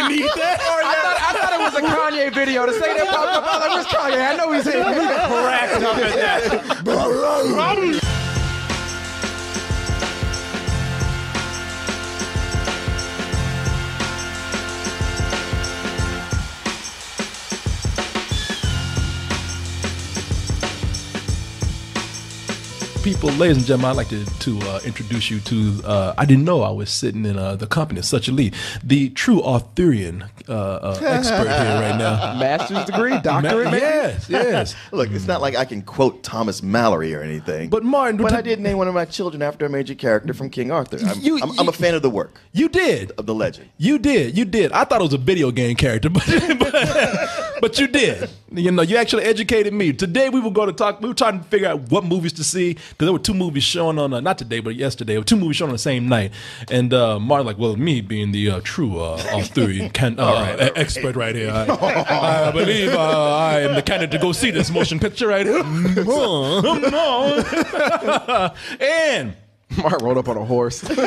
need that. I thought it was a Kanye video to say that. I was like, where's Kanye? I know he's here. Cracked up at that. People, ladies and gentlemen, I'd like to introduce you to, I didn't know I was sitting in the company of such a lead, the true Arthurian expert here right now. Master's degree, doctorate, Yes. Look, it's not like I can quote Thomas Mallory or anything. But Martin, but I did name one of my children after a major character from King Arthur. I'm a fan of the work. You did. Of the legend. You did. I thought it was a video game character, but you did. You know, you actually educated me. Today we were trying to figure out what movies to see, because there were two movies showing on, not today, but yesterday, there were two movies showing on the same night. And Martin like, well, me being the true Arthurian expert right here, I believe I am the candidate to go see this motion picture right here. And Mark rolled up on a horse. Clunk.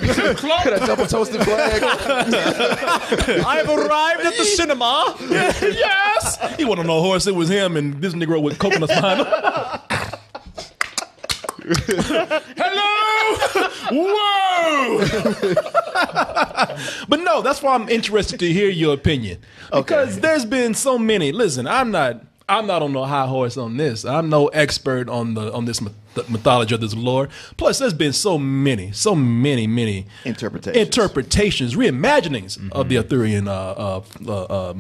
Got a double toasted flag. I have arrived at the cinema. Yes. He wasn't on a horse. It was him and this Negro with coconuts behind him. Hello. Whoa. But no, that's why I'm interested to hear your opinion. Because there's been so many. Listen, I'm not on no high horse on this. I'm no expert on this mythology of this lore. Plus, there's been so many interpretations, reimaginings of the Arthurian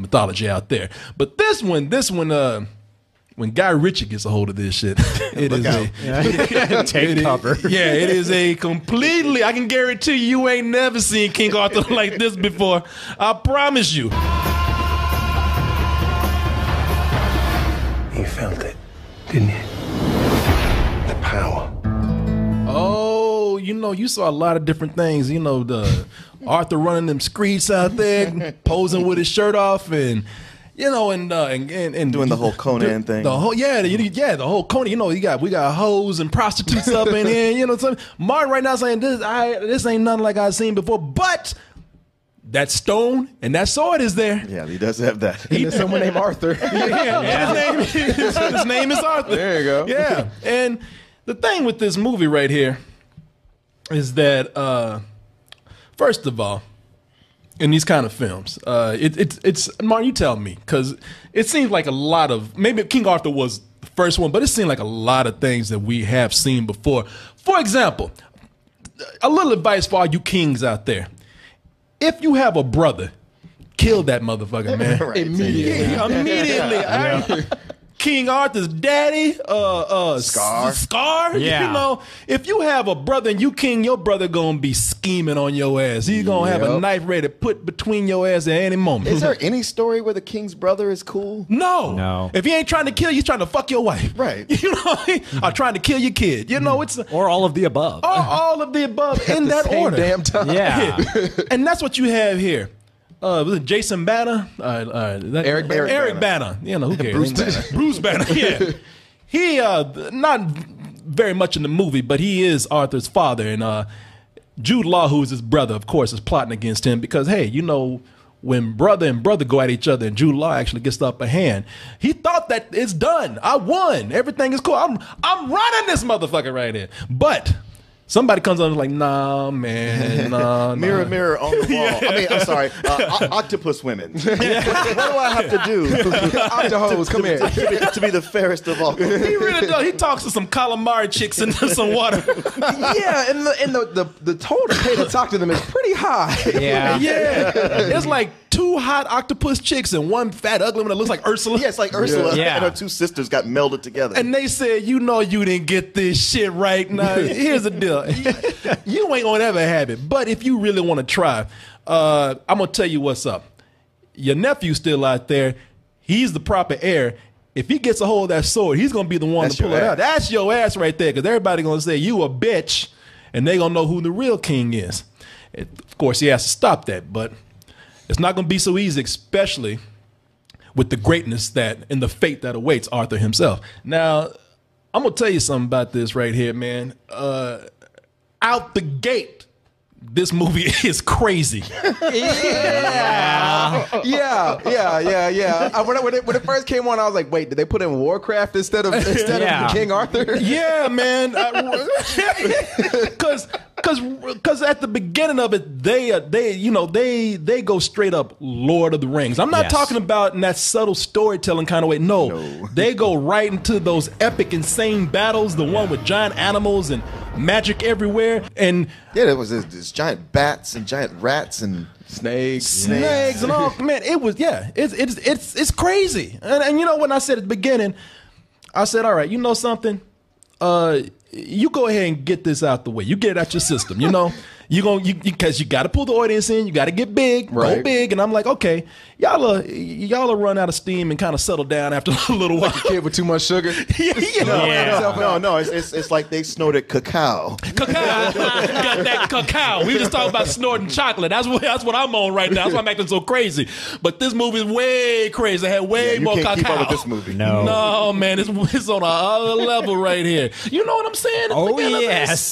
mythology out there. But this one, when Guy Ritchie gets a hold of this shit, it is cover. Yeah, it is a completely. I can guarantee you ain't never seen King Arthur like this before. I promise you. You felt it, didn't you? The power. Oh, you saw a lot of different things. The Arthur running them streets out there, posing with his shirt off, and and doing the whole Conan thing. The whole Conan. We got hoes and prostitutes up in here. Martin right now saying this ain't nothing like I've seen before, but that stone and that sword is there. Yeah, he does have that. There's someone named Arthur. His name is Arthur. There you go. Yeah, and the thing with this movie right here is that, first of all, in these kind of films, it's Martin, you tell me, because it seems like a lot of, maybe King Arthur was the first one, but it seemed like a lot of things that we have seen before. For example, a little advice for all you kings out there. If you have a brother, kill that motherfucker, man. Right. Immediately. Yeah. King Arthur's daddy, Scar. Yeah. If you have a brother and you king, your brother gonna be scheming on your ass. He's gonna have a knife ready to put between your ass at any moment. Is there any story where the king's brother is cool? No. If he ain't trying to kill you, he's trying to fuck your wife. Right. Or trying to kill your kid. It's Or all of the above. all of the above in that Same order. damn time. Yeah. And that's what you have here. Was it Jason Banner? Eric Banner. Eric Banner. Who cares? Bruce Banner. Yeah. He not very much in the movie, but he is Arthur's father, and Jude Law, who is his brother, of course, is plotting against him because, hey, when brother and brother go at each other and Jude Law actually gets the upper hand, he thought that it's done. I won. Everything is cool. I'm running this motherfucker right here. But somebody comes on and is like, nah, man, nah. Mirror, mirror on the wall. I mean, I'm sorry, octopus women. What do I have to do? Octohoes, come here. To be the fairest of all. He really does. He talks to some calamari chicks in some water. Yeah, and the toll to pay to talk to them is pretty high. Yeah. Yeah. It's like two hot octopus chicks and one fat ugly one that looks like Ursula. Yeah, it's like Ursula Yeah. and her two sisters got melded together. And they said, you didn't get this shit right. Now, here's the deal. You ain't gonna ever have it. But if you really want to try, I'm gonna tell you what's up. Your nephew's still out there. He's the proper heir. If he gets a hold of that sword, he's gonna be the one to pull it out. That's your ass right there, because everybody gonna say you a bitch, and they gonna know who the real king is. Of course, he has to stop that, but it's not gonna be so easy, especially with the greatness that and the fate that awaits Arthur himself. Now, I'm gonna tell you something about this right here, man. Out the gate, this movie is crazy. Yeah. When it first came on, I was like, wait, did they put in Warcraft instead of King Arthur? Yeah, man. Because at the beginning of it, they go straight up Lord of the Rings. I'm not talking about in that subtle storytelling kind of way. No, they go right into those epic, insane battles. The one with giant animals and magic everywhere, and there was this giant bats and giant rats and snakes and all. Man, it was it's crazy. And you know, when I said at the beginning, I said, all right, you know something, you go ahead and get this out the way. You get it out your system. You know, because you got to pull the audience in. You got to get big, go big. And I'm like, okay, y'all run out of steam and kind of settle down after a little while. Like a kid with too much sugar. No. It's like they snorted cacao. Got that cacao. We just talking about snorting chocolate. That's what I'm on right now. That's why I'm acting so crazy. But this movie is way crazy. It had way more cacao. Keep up with this movie. No, man, it's on a other level right here. You know what I'm saying? Oh yes.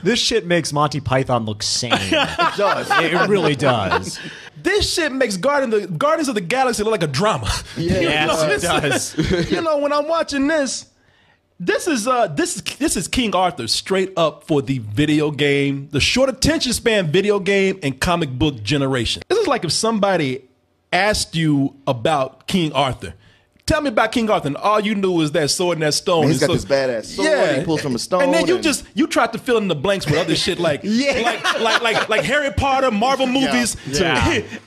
This shit makes Monty Python look sane. It does. It really does. This shit makes Guardians of the Galaxy look like a drama. Yes, it does. You know, when I'm watching this is King Arthur straight up for the video game, the short attention span video game and comic book generation. This is like if somebody asked you about King Arthur. Tell me about King Arthur, and all you knew was that sword and that stone. Man, he's got this badass sword. He pulls from a stone. And then you tried to fill in the blanks with other shit like like Harry Potter, Marvel movies,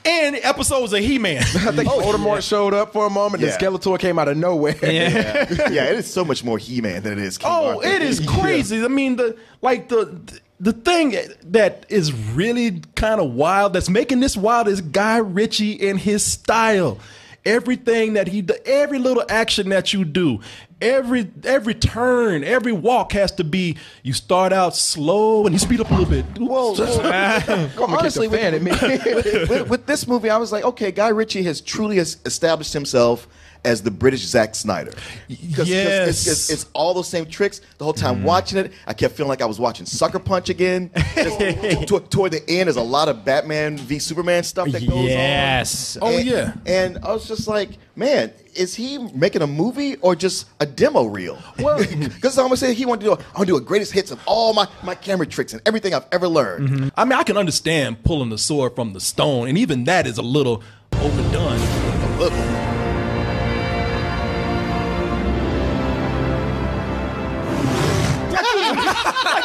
and episodes of He-Man. I think Voldemort showed up for a moment, and Skeletor came out of nowhere. Yeah, it is so much more He-Man than it is King Arthur. It is crazy. I mean, the thing that is really kind of wild, that's making this wild, is Guy Ritchie and his style. Everything that he does, every little action that you do, every turn, every walk has to be, you start out slow and you speed up a little bit. Honestly, with this movie, I was like, okay, Guy Ritchie has truly established himself as the British Zack Snyder. Because it's all those same tricks. The whole time watching it, I kept feeling like I was watching Sucker Punch again. Toward the end, there's a lot of Batman v Superman stuff that goes on. And I was just like, man, is he making a movie or just a demo reel? Well, because I almost say he wanted to do a greatest hits of all my camera tricks and everything I've ever learned. I mean, I can understand pulling the sword from the stone, and even that is a little overdone. A little.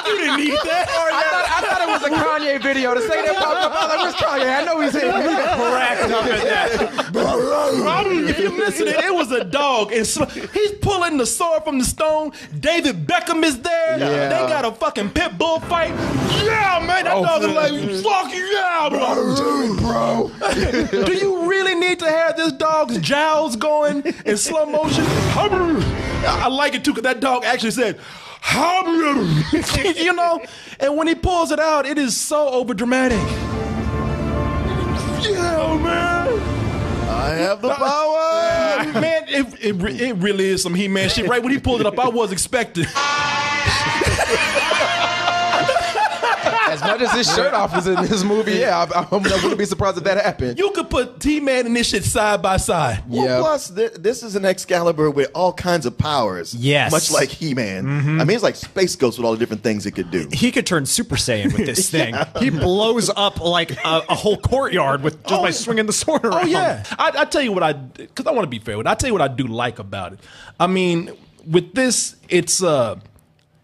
You didn't need that. I thought it was a Kanye video to say that popped up. I was like, where's Kanye? I know he's here. Cracked up at that. If you listen, it was a dog. And he's pulling the sword from the stone. David Beckham is there. Yeah. They got a fucking pit bull fight. Yeah, man. That dog is like, fuck yeah, bro. Do you really need to have this dog's jowls going in slow motion? I like it too, because that dog actually said, you know, and when he pulls it out, it is so over dramatic. Yeah, man. I have the power. Man, it really is some He-Man shit. Right when he pulled it up, I was expecting. As much as his shirt off is in this movie, I wouldn't be surprised if that happened. You could put He-Man and this shit side by side. Well, plus, this is an Excalibur with all kinds of powers. Yes. Much like He-Man. I mean, it's like Space Ghost with all the different things it could do. He could turn Super Saiyan with this thing. He blows up like a whole courtyard with just by swinging the sword around. Oh, yeah. I tell you what because I want to be fair with it. I tell you what I do like about it. I mean, with this, it's,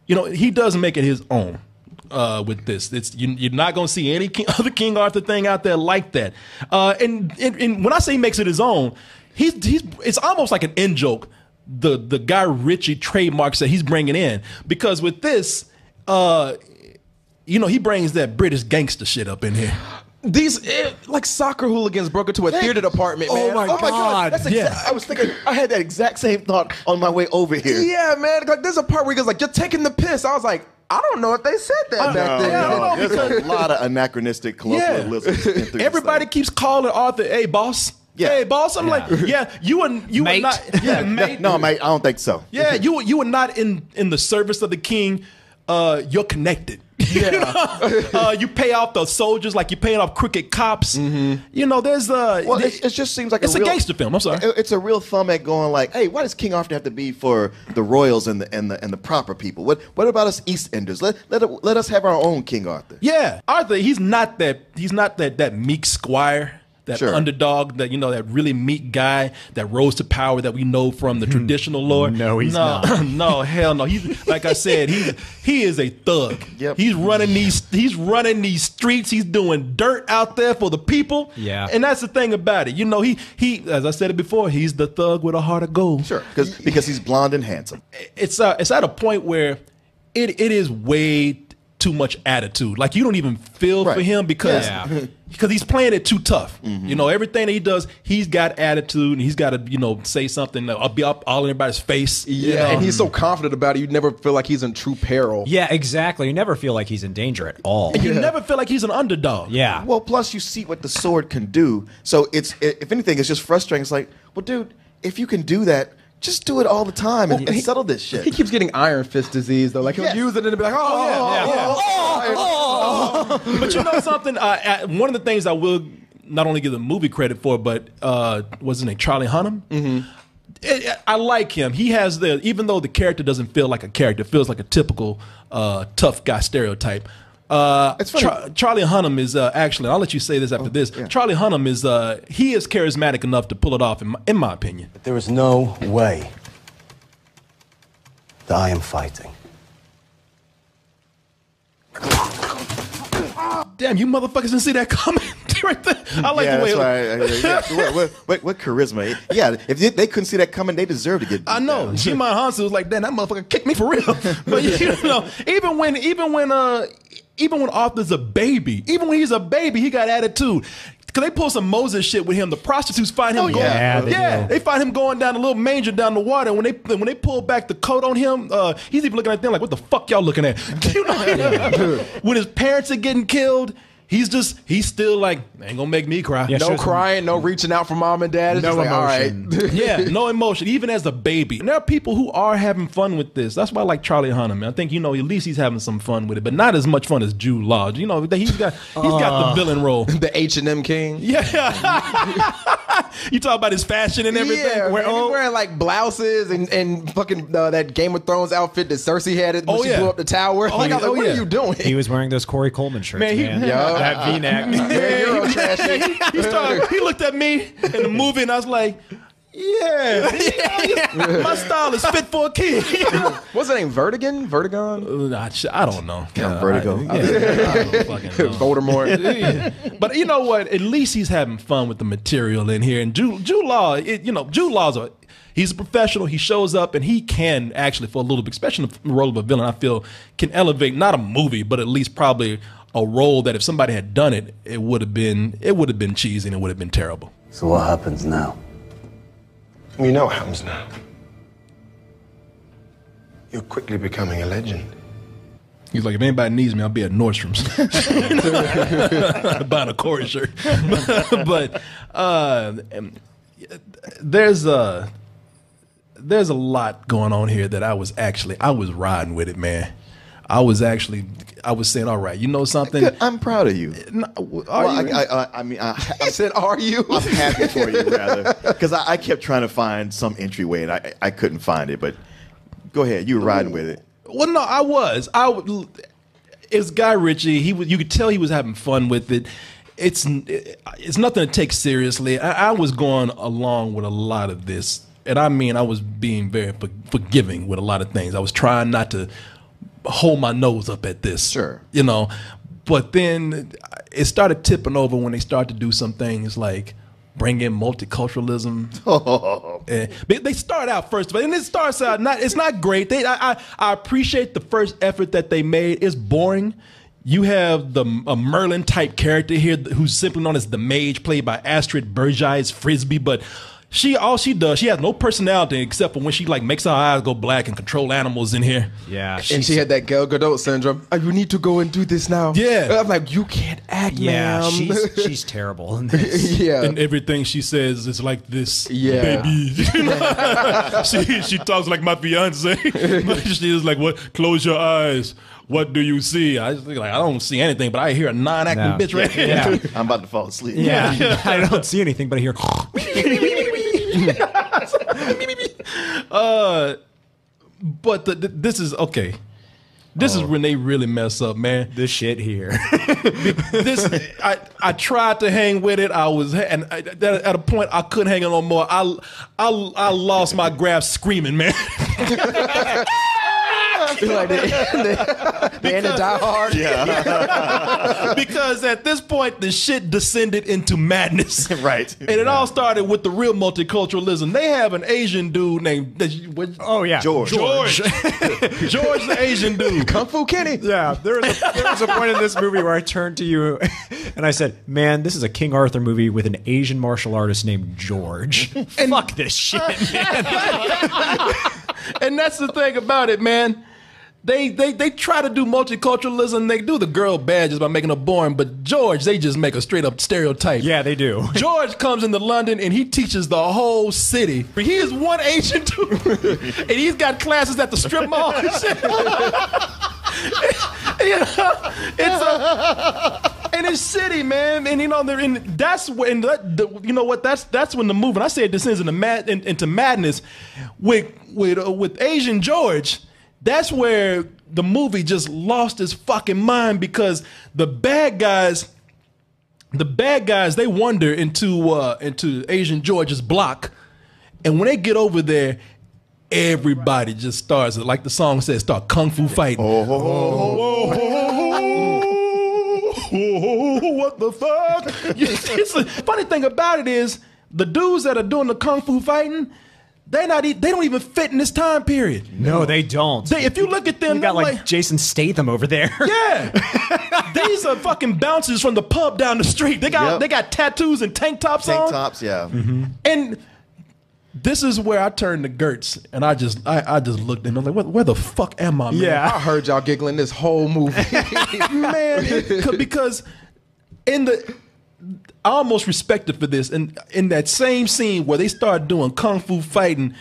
he does make it his own. With this, you're not going to see any other King Arthur thing out there like that. And when I say he makes it his own, it's almost like an in joke. The Guy Ritchie trademarks that he's bringing in, because with this, he brings that British gangster shit up in here. These like soccer hooligans broke into a theater department, man. Oh my God. That's I was thinking, I had that exact same thought on my way over here. Yeah, man. Like, there's a part where he goes like, "You're taking the piss." I was like, I don't know if they said that back then. No, there's a lot of anachronistic colloquialisms. Everybody keeps calling Arthur, "Hey, boss." Yeah. Hey, boss. I'm like, you were not. Yeah, mate. No, mate. I don't think so. Yeah, you were not in the service of the king. You're connected. You pay off the soldiers like you're paying off crooked cops. You know, there's it just seems like it's a gangster film. I'm sorry. It's a real thumb at going like, hey, why does King Arthur have to be for the royals and the proper people? What about us East Enders? Let us have our own King Arthur. Yeah, Arthur. He's not that meek squire. That underdog, that that really meek guy that rose to power that we know from the traditional lore. No, he's not. No, hell no. He's like I said, he is a thug. Yep. He's running these streets. He's doing dirt out there for the people. Yeah. And that's the thing about it. He as I said it before, he's the thug with a heart of gold. Sure, because he's blonde and handsome. It's at a point where it is way too much attitude. Like you don't even feel for him because he's playing it too tough. Everything that he does, he's got attitude and he's got to say something. I'll be up all in everybody's face. And he's so confident about it. You never feel like he's in true peril. Yeah, exactly. You never feel like he's in danger at all. And you never feel like he's an underdog. Yeah. Well, plus you see what the sword can do. So if anything, it's just frustrating. It's like, well, dude, if you can do that, just do it all the time and settle this shit. He keeps getting Iron Fist disease though. Like he'll use it and be like, But you know something? One of the things I will not only give the movie credit for, but what's his name? Charlie Hunnam. I like him. He has even though the character doesn't feel like a character, it feels like a typical tough guy stereotype. It's funny. Charlie Hunnam is actually, I'll let you say this after this. Yeah. Charlie Hunnam is he is charismatic enough to pull it off, in my opinion. But there is no way that I am fighting. Damn, you motherfuckers didn't see that coming right there. I like the way. What charisma? Yeah, if they couldn't see that coming, they deserve to get. I know. Shimon Hansu was like, damn, that motherfucker kicked me for real. But even when Arthur's a baby, even when he's a baby, he got attitude. Because they pull some Moses shit with him. The prostitutes find him they find him going down a little manger down the water. And when they pull back the coat on him, he's even looking at them like, what the fuck y'all looking at? When his parents are getting killed, he's still like, ain't gonna make me cry. Yeah, no crying, no reaching out for mom and dad. It's no emotion. All right. Yeah, no emotion, even as a baby. And there are people who are having fun with this. That's why I like Charlie Hunnam. I think at least he's having some fun with it, but not as much fun as Jude Law. He's got the villain role. The H&M king. Yeah. You talk about his fashion and everything. Yeah, he's wearing like blouses and fucking that Game of Thrones outfit that Cersei had when she blew up the tower. What are you doing? He was wearing those Corey Coleman shirts, man. That V-neck. He looked at me in the movie and I was like, my style is fit for a kid. What's the name? Vertigon? I don't know. Vertigo. I don't fucking know. Voldemort. But you know what? At least he's having fun with the material in here. And Jude Law, Jude Law's he's a professional. He shows up and he can actually, for a little bit, especially the role of a villain, I feel can elevate not a movie, but at least probably a role that if somebody had done it, it would have been cheesy and it would have been terrible. So what happens now? You know what happens now. You're quickly becoming a legend. He's like, if anybody needs me, I'll be at Nordstrom's buying a Corey shirt. but there's a lot going on here that I was riding with it, man. I was saying, all right, you know something? Good. I'm proud of you. I said, are you? I'm happy for you, rather, because I kept trying to find some entryway and I couldn't find it. But go ahead, you were riding with it. Well, no, I was. It's Guy Ritchie. You could tell he was having fun with it. It's nothing to take seriously. I was going along with a lot of this, and I mean, I was being very forgiving with a lot of things. I was trying not to hold my nose up at this. Sure. But then it started tipping over when they started to do some things like bring in multiculturalism. They start out first, and it starts out it's not great. I appreciate the first effort that they made. It's boring. You have a Merlin type character here who's simply known as the Mage, played by Astrid Bergheis Frisbee, but all she does, she has no personality except for when she makes her eyes go black and control animals in here. Yeah. And she had that Gal Gadot syndrome. You need to go and do this now. Yeah. I'm like, you can't act, ma'am. She's terrible in this. Yeah. And everything she says is like this, yeah. baby. she talks like my fiance. But she is like, what? Close your eyes. what do you see? I just think like, I don't see anything, but I hear a non-acting bitch right here. Yeah. I'm about to fall asleep. Yeah. I don't see anything, but I hear. But this is okay. This is when they really mess up, man. This shit here. I tried to hang with it. At a point I couldn't hang on no more. I lost my grasp screaming, man. Like the end of Die Hard. Yeah. Because at this point, the shit descended into madness. Right. And it all started with the real multiculturalism. They have an Asian dude named George. George the Asian dude. Kung Fu Kenny. Yeah, there was a point in this movie where I turned to you and I said, man, this is a King Arthur movie with an Asian martial artist named George. And fuck this shit, man. And that's the thing about it, man. They try to do multiculturalism. They do the girl bad just by making her boring. But George, they just make a straight up stereotype. Yeah, they do. George comes into London and he teaches the whole city. He is one Asian dude, and he's got classes at the strip mall and shit. And it's city, man, and you know, that's when you know what? That's when the movement. I said descends into madness with Asian George. That's where the movie just lost his fucking mind because the bad guys they wander into Asian George's block, and when they get over there, everybody just starts, like the song says, start kung fu fighting. What the fuck? It's the funny thing about it is the dudes that are doing the kung fu fighting, they don't even fit in this time period. No, they don't. If you look at them, you got like Jason Statham over there. Yeah, these are fucking bouncers from the pub down the street. They got tattoos and tank tops on. Tank tops, yeah. Mm-hmm. And this is where I turned to Gertz, and I just looked at him. I'm like, where the fuck am I, man? Yeah, I heard y'all giggling this whole movie, man. Because I almost respected for this. And in that same scene where they start doing kung fu fighting,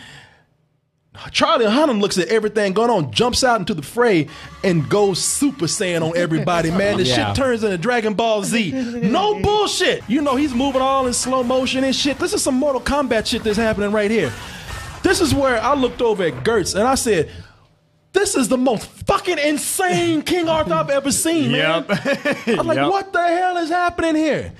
Charlie Hunnam looks at everything going on, jumps out into the fray, and goes Super Saiyan on everybody, man. This shit turns into Dragon Ball Z. No bullshit. You know, he's moving all in slow motion and shit. This is some Mortal Kombat shit that's happening right here. This is where I looked over at Gertz and I said, this is the most fucking insane King Arthur I've ever seen, man. I'm like, what the hell is happening here?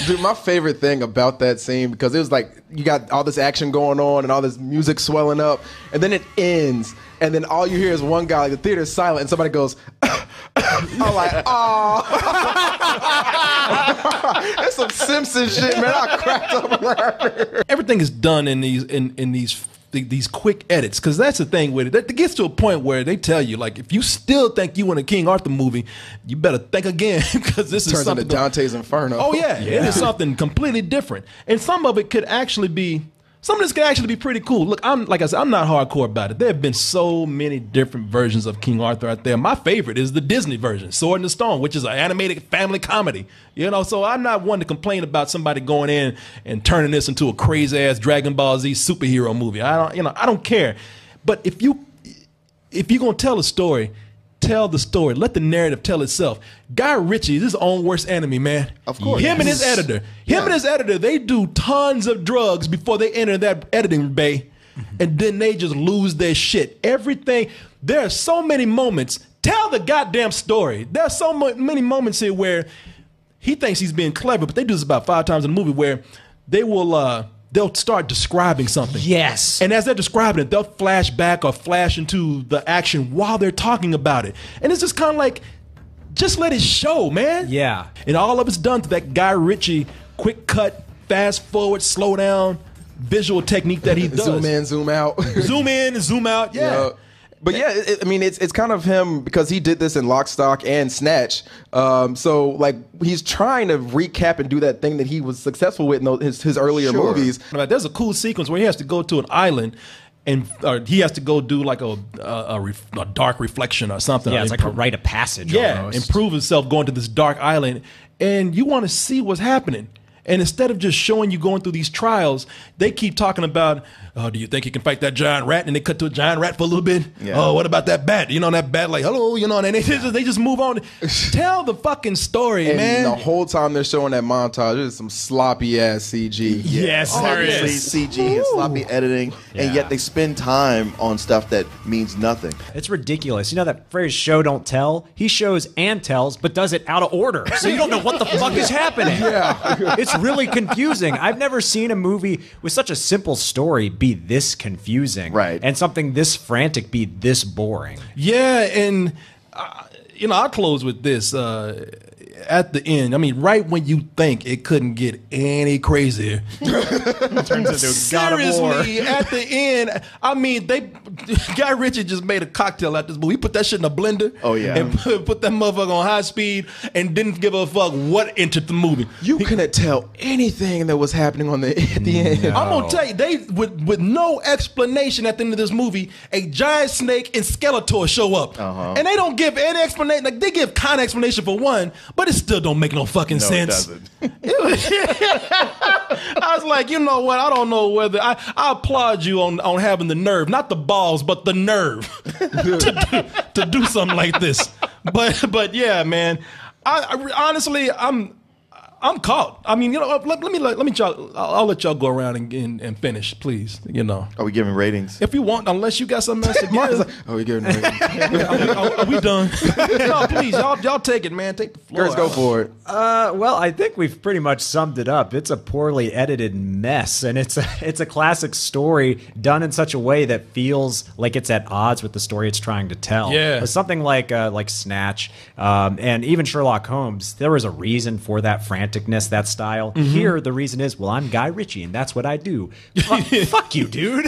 Dude, my favorite thing about that scene, because it was like, you got all this action going on and all this music swelling up, and then it ends, and then all you hear is one guy, like the theater's silent, and somebody goes, I'm like, oh. That's some Simpson shit, man. I cracked up laughing. Everything is done in these quick edits, because that's the thing with it. It gets to a point where they tell you, like, if you still think you in a King Arthur movie, you better think again, because this is something into Dante's Inferno. Oh yeah, it is something completely different, and some of this could actually be pretty cool. Look, like I said, I'm not hardcore about it. There have been so many different versions of King Arthur out there. My favorite is the Disney version, Sword in the Stone, which is an animated family comedy. You know, so I'm not one to complain about somebody going in and turning this into a crazy ass Dragon Ball Z superhero movie. I don't care. But if you're gonna tell a story, tell the story. Let the narrative tell itself. Guy Ritchie is his own worst enemy, man. Of course. Him and his editor. They do tons of drugs before they enter that editing bay, and then they just lose their shit. Everything. There are so many moments. Tell the goddamn story. There are so many moments here where he thinks he's being clever, but they do this about 5 times in the movie where they will they'll start describing something. Yes. And as they're describing it, they'll flash back or flash into the action while they're talking about it. And it's just kind of like, just let it show, man. Yeah. And all of it's done through that Guy Ritchie quick cut, fast forward, slow down visual technique that he does. Zoom in, zoom out. Zoom in and zoom out. Yeah. But yeah, I mean, it's kind of him, because he did this in Lock, Stock, and Snatch. So like, he's trying to recap and do that thing that he was successful with in his earlier movies. There's a cool sequence where he has to go to an island, and he has to go do like a dark reflection or something. Yeah, it's like a rite of passage. Yeah, almost. Improve himself going to this dark island, and you want to see what's happening. And instead of just showing you going through these trials, they keep talking about, oh, do you think you can fight that giant rat? And they cut to a giant rat for a little bit. Yeah. Oh, what about that bat? You know, that bat, like, hello, you know, and they just move on. Tell the fucking story, and man. The whole time they're showing that montage, there's some sloppy ass CG. Yes, there is. CG and sloppy editing, and yet they spend time on stuff that means nothing. It's ridiculous. You know that phrase, show don't tell? He shows and tells, but does it out of order. So you don't know what the fuck is happening. Yeah. It's really confusing. I've never seen a movie with such a simple story be this confusing. Right. And something this frantic be this boring. Yeah, and, you know, I'll close with this. At the end, I mean, right when you think it couldn't get any crazier, It turns into God of War. seriously, at the end, I mean, Guy Ritchie just made a cocktail out this movie. He put that shit in a blender. Oh, yeah. And put that motherfucker on high speed and didn't give a fuck what entered the movie. You couldn't tell anything that was happening at the end. I'm gonna tell you, they with no explanation at the end of this movie, a giant snake and Skeletor show up, and they don't give any explanation. Like they give kind of explanation for one, but it still don't make no fucking sense. It doesn't. I was like, you know what? I don't know whether I applaud you on having the nerve, not the balls, but the nerve to do something like this. But yeah, man. I honestly, I'm caught. I mean, you know, let me. I'll let y'all go around and finish, please. You know. Are we giving ratings? If you want, unless you got something else to give. Are we giving ratings? Are we done? No, please, y'all take it, man. Take the floor. Girls, go for it. Well, I think we've pretty much summed it up. It's a poorly edited mess, and it's a classic story done in such a way that feels like it's at odds with the story it's trying to tell. Yeah. Something like Snatch, and even Sherlock Holmes. There was a reason for that franticness, that style. Here, the reason is, well, I'm Guy Ritchie, and that's what I do. Fuck you, dude.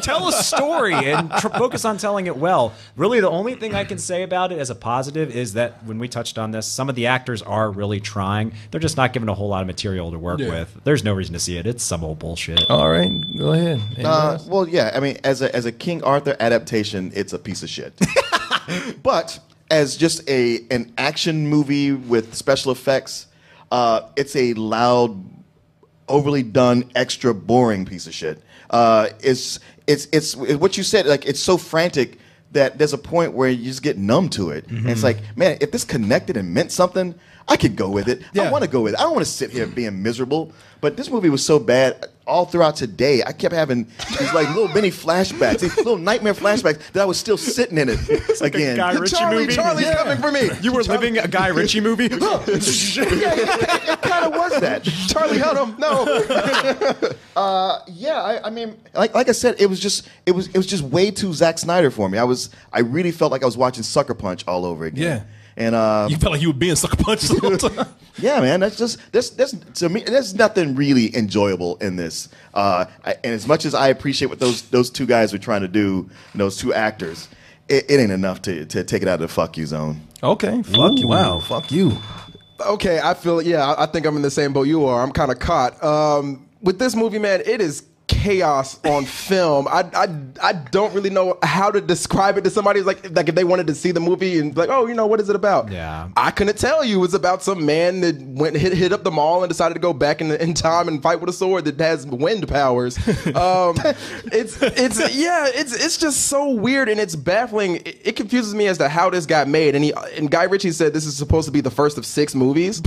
Tell a story and focus on telling it well. Really, the only thing I can say about it as a positive is that when we touched on this, some of the actors are really trying. They're just not given a whole lot of material to work with. There's no reason to see it. It's some old bullshit. All right, go ahead. Well, yeah. I mean, as a King Arthur adaptation, it's a piece of shit. But as just an action movie with special effects, it's a loud, overly done, extra boring piece of shit. It's what you said. Like, it's so frantic that there's a point where you just get numb to it. And it's like, man, if this connected and meant something, I could go with it. I want to go with it. I don't want to sit here being miserable. But this movie was so bad all throughout today. I kept having these like little mini flashbacks, these little nightmare flashbacks that I was still sitting in it again. Guy Ritchie movie. Charlie's coming for me. You were living a Guy Ritchie movie? It kind of was that. Charlie held him. No. I mean, like I said, it was just way too Zack Snyder for me. I really felt like I was watching Sucker Punch all over again. Yeah. And you felt like you were being sucker punched the whole time. Yeah, man. That's to me. There's nothing really enjoyable in this. And as much as I appreciate what those two guys were trying to do, those two actors, it ain't enough to take it out of the fuck you zone. Okay, fuck you. Wow, fuck you. Okay, I think I'm in the same boat you are. I'm kind of caught. With this movie, man, it is chaos on film. I don't really know how to describe it to somebody. Like if they wanted to see the movie and like, oh, you know, what is it about? Yeah, I couldn't tell you. It's about some man that went hit up the mall and decided to go back in time and fight with a sword that has wind powers. It's just so weird and it's baffling. It confuses me as to how this got made. And Guy Ritchie said this is supposed to be the first of 6 movies.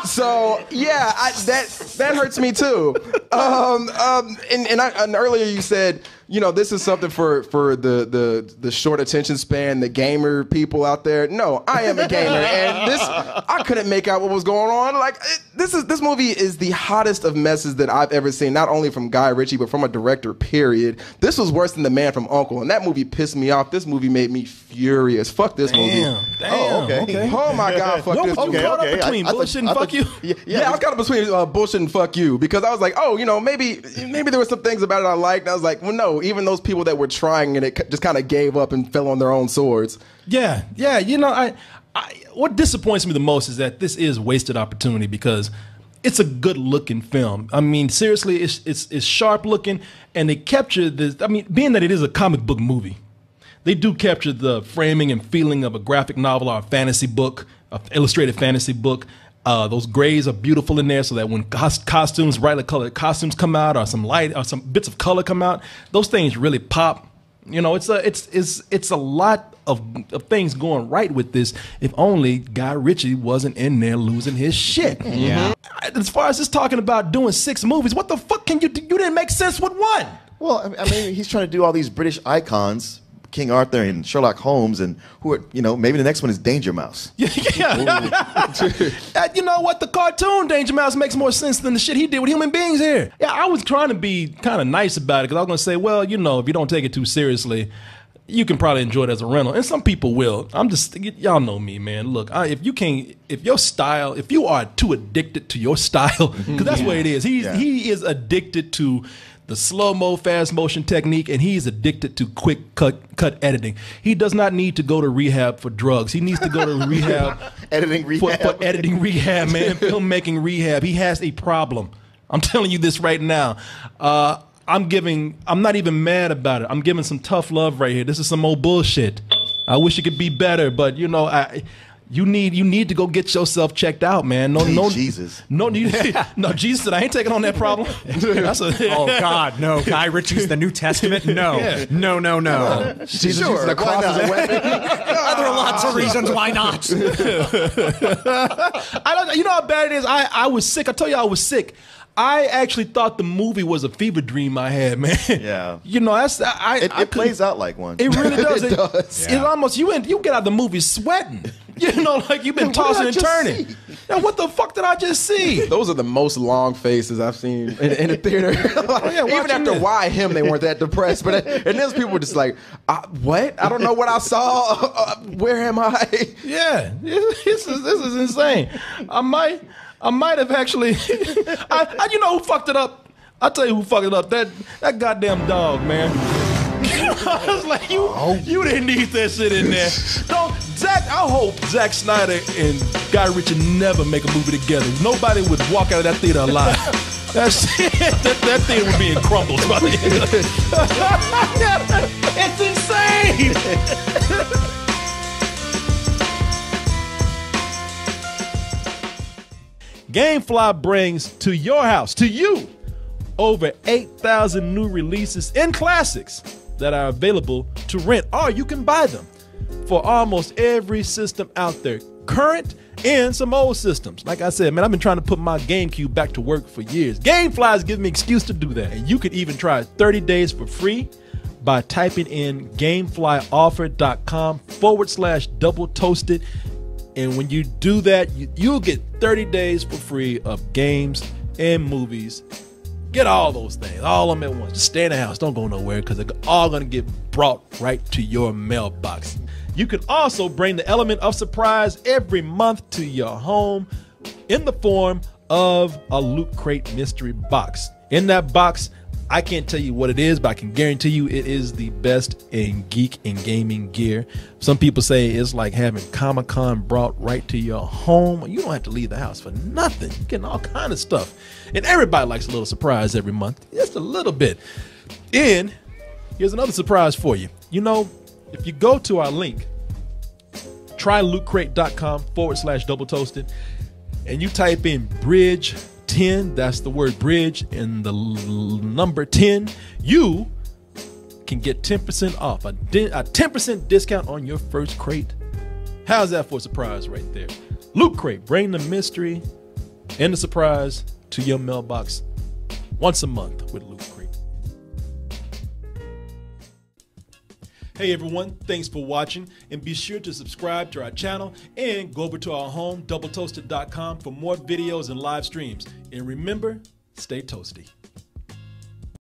So yeah, that hurts me too. And earlier you said, you know, this is something for the short attention span, the gamer people out there. No, I am a gamer, and I couldn't make out what was going on. Like this movie is the hottest of messes that I've ever seen, not only from Guy Ritchie but from a director. Period. This was worse than The Man from U.N.C.L.E., and that movie pissed me off. This movie made me furious. Fuck this movie. Damn. Oh, okay. Oh my god, fuck this movie. You caught up between bullshit and fuck you? Yeah, I was caught up between bullshit and fuck you because I was like, oh, you know, maybe there were some things about it I liked. And I was like, well, no, even those people that were trying and it just kind of gave up and fell on their own swords. Yeah. You know, I what disappoints me the most is that this is wasted opportunity because it's a good looking film. I mean, seriously, it's sharp looking and they capture this. I mean, being that it is a comic book movie, they do capture the framing and feeling of a graphic novel or a fantasy book, an illustrated fantasy book. Those grays are beautiful in there, so that when costumes, brightly colored costumes come out, or some light, or some bits of color come out, those things really pop. You know, it's a lot of things going right with this. If only Guy Ritchie wasn't in there losing his shit. Yeah. As far as just talking about doing 6 movies, what the fuck can you do? You didn't make sense with one. Well, I mean, he's trying to do all these British icons, King Arthur and Sherlock Holmes, and who are, you know, maybe the next one is Danger Mouse. Yeah. You know what? The cartoon Danger Mouse makes more sense than the shit he did with human beings here. Yeah, I was trying to be kind of nice about it because I was going to say, well, you know, if you don't take it too seriously, you can probably enjoy it as a rental, and some people will. Y'all know me, man. Look, if you are too addicted to your style, because that's what it is. He is addicted to the slow-mo, fast-motion technique, and he's addicted to quick cut editing. He does not need to go to rehab for drugs. He needs to go to rehab Editing rehab. for editing rehab, man. Filmmaking rehab. He has a problem. I'm telling you this right now. I'm not even mad about it. I'm giving some tough love right here. This is some old bullshit. I wish it could be better, but you know, you need to go get yourself checked out, man. No, Jesus. No, Jesus said I ain't taking on that problem. Oh God, no! Guy Ritchie's the New Testament. No, Yeah. no. Jesus uses the cross as a weapon. There are lots of reasons why not. You know how bad it is. I was sick. I told you I was sick. I actually thought the movie was a fever dream I had, man. Yeah. You know, It plays out like one. It really does. It does. It almost you get out of the movie sweating. You know, like you've been tossing and turning. Now, what the fuck did I just see? Those are the most long faces I've seen in the theater. Even after Why Him, they weren't that depressed. But and those people were just like, what? I don't know what I saw. Where am I? Yeah, this is insane. I might have actually. You know who fucked it up? I'll tell you who fucked it up. That goddamn dog, man. I was like, you didn't need that shit in there. I hope Zack Snyder and Guy Ritchie never make a movie together. Nobody would walk out of that theater alive. That theater would be in crumbles by the end of it. It's insane. Gamefly brings to your house, to you, over 8,000 new releases and classics that are available to rent, or you can buy them for almost every system out there, current and some old systems. Like I said, man, I've been trying to put my GameCube back to work for years. Gamefly is giving me an excuse to do that. And you can even try 30 days for free by typing in gameflyoffer.com/double toasted. And when you do that, you'll get 30 days for free of games and movies. Get all those things, all of them at once. Just stay in the house. Don't go nowhere because they're all going to get brought right to your mailbox. You can also bring the element of surprise every month to your home in the form of a Loot Crate mystery box. In that box, I can't tell you what it is, but I can guarantee you it is the best in geek and gaming gear. Some people say it's like having Comic-Con brought right to your home. You don't have to leave the house for nothing. You're getting all kind of stuff. And everybody likes a little surprise every month. Just a little bit. And here's another surprise for you. You know, if you go to our link, trylootcrate.com/double toasted, and you type in bridge 10, that's the word bridge and the number 10, you can get 10% off, a 10% discount on your first crate. How's that for a surprise right there? Loot Crate, bring the mystery and the surprise to your mailbox once a month with Loot Crate. Hey everyone, thanks for watching, and be sure to subscribe to our channel and go over to our home, doubletoasted.com, for more videos and live streams. And remember, stay toasty.